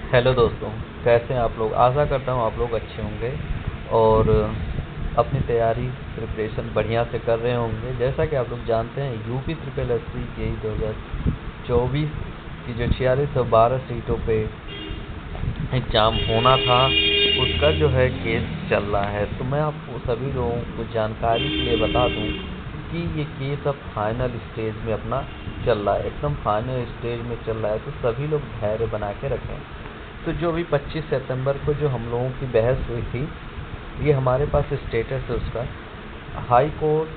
Hello दोस्तों, कैसे हैं आप लोग। आशा करता हूँ आप लोग अच्छे होंगे और अपनी तैयारी प्रिपरेशन बढ़िया से कर रहे होंगे। जैसा कि आप लोग जानते हैं UP triple S C JE 2024 की जो 4612 सीटों पे एग्ज़ाम होना था, उसका जो है केस चल रहा है। तो मैं आपको सभी लोगों को जानकारी के लिए बता दूं कि ये केस अब फाइनल स्टेज में अपना चल रहा है, एकदम फाइनल स्टेज में चल रहा है। तो सभी लोग धैर्य बना के रखें। तो जो अभी 25 सितंबर को जो हम लोगों की बहस हुई थी, ये हमारे पास स्टेटस है उसका। High court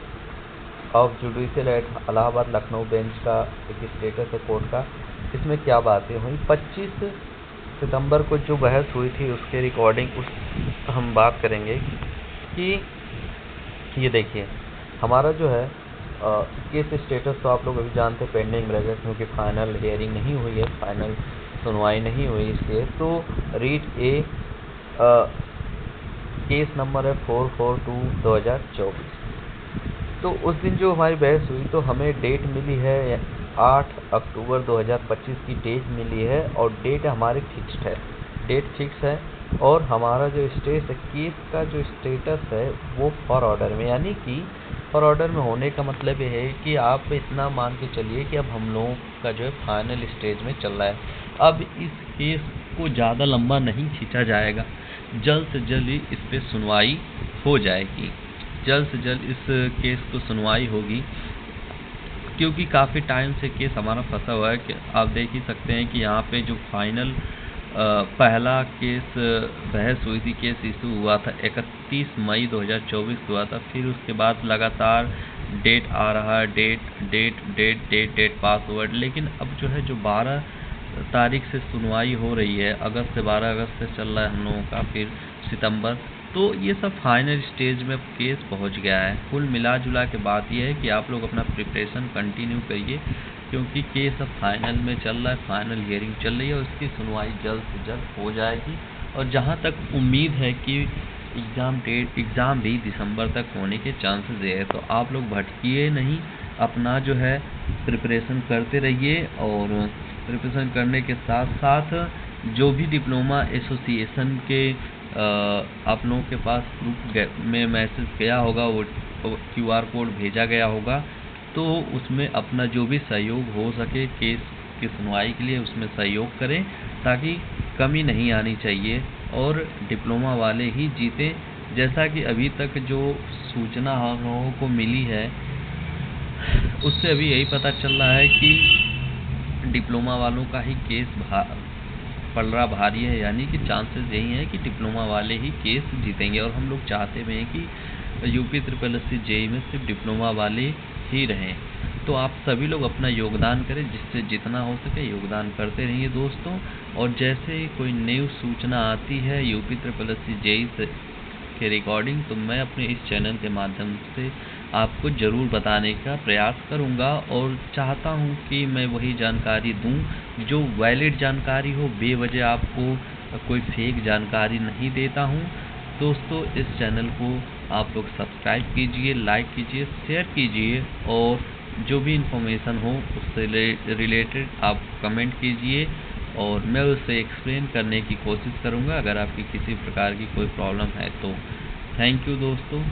of judicial at Allahabad Lucknow bench का एक स्टेटस है कोर्ट का। इसमें क्या बातें हुई 25 सितंबर को जो बहस हुई थी उसके रिकॉर्डिंग उस हम बात करेंगे कि ये देखिए हमारा जो है केस स्टेटस तो आप लोग अभी जानते हैं पेंडिंग रहेगा, क्योंकि फाइनल हियरिंग नहीं हुई है, फाइनल सुनवाई नहीं हुई। इसलिए तो रीड ए केस नंबर है 442/2024। तो उस दिन जो हमारी बहस हुई तो हमें डेट मिली है 8 अक्टूबर 2025 की डेट मिली है, और डेट हमारी फिक्स्ड है, डेट फिक्स है। और हमारा जो स्टेटस है केस का जो स्टेटस है वो फॉर ऑर्डर में, यानी कि फॉर ऑर्डर में होने का मतलब ये है कि आप इतना मान के चलिए कि अब हम लोगों का जो है फाइनल स्टेज में चल रहा है। अब इस केस को ज़्यादा लंबा नहीं खींचा जाएगा, जल्द से जल्द ही इस पर सुनवाई हो जाएगी, जल्द से जल्द इस केस को सुनवाई होगी, क्योंकि काफ़ी टाइम से केस हमारा फंसा हुआ है। कि आप देख ही सकते हैं कि यहाँ पे जो फाइनल पहला केस बहस हुई थी, केस इशू हुआ था 31 मई 2024 हुआ था। फिर उसके बाद लगातार डेट आ रहा है, डेट पास हुआ। लेकिन अब जो है जो 12 तारीख से सुनवाई हो रही है, अगस्त से 12 अगस्त से चल रहा है हम लोगों का, फिर सितंबर, तो ये सब फाइनल स्टेज में केस पहुंच गया है। कुल मिला जुला के बात ये है कि आप लोग अपना प्रिपरेशन कंटिन्यू करिए, क्योंकि केस अब फाइनल में चल रहा है, फाइनल हियरिंग चल रही है और उसकी सुनवाई जल्द से जल्द हो जाएगी। और जहां तक उम्मीद है कि एग्ज़ाम भी दिसंबर तक होने के चांसेस है। तो आप लोग भटकिए नहीं, अपना जो है प्रिपरेशन करते रहिए। और प्रिपरेशन करने के साथ साथ जो भी डिप्लोमा एसोसिएशन के आप लोगों के पास ग्रुप में मैसेज गया होगा, वो QR कोड भेजा गया होगा, तो उसमें अपना जो भी सहयोग हो सके केस की सुनवाई के लिए उसमें सहयोग करें, ताकि कमी नहीं आनी चाहिए और डिप्लोमा वाले ही जीते। जैसा कि अभी तक जो सूचना हम लोगों को मिली है उससे अभी यही पता चल रहा है कि डिप्लोमा वालों का ही केस पलड़ा भारी है, यानी कि चांसेस यही है कि डिप्लोमा वाले ही केस जीतेंगे। और हम लोग चाहते भी हैं कि UP triple S C JE में सिर्फ डिप्लोमा वाले ही रहें। तो आप सभी लोग अपना योगदान करें, जिससे जितना हो सके योगदान करते रहिए दोस्तों। और जैसे कोई न्यू सूचना आती है UP triple S C JE के रिकॉर्डिंग, तो मैं अपने इस चैनल के माध्यम से आपको ज़रूर बताने का प्रयास करूंगा। और चाहता हूं कि मैं वही जानकारी दूं जो वैलिड जानकारी हो, बेवजह आपको कोई फेक जानकारी नहीं देता हूं। दोस्तों इस चैनल को आप लोग सब्सक्राइब कीजिए, लाइक कीजिए, शेयर कीजिए, और जो भी इन्फॉर्मेशन हो उससे रिलेटेड आप कमेंट कीजिए और मैं उसे एक्सप्लेन करने की कोशिश करूंगा, अगर आपकी किसी प्रकार की कोई प्रॉब्लम है तो। थैंक यू दोस्तों।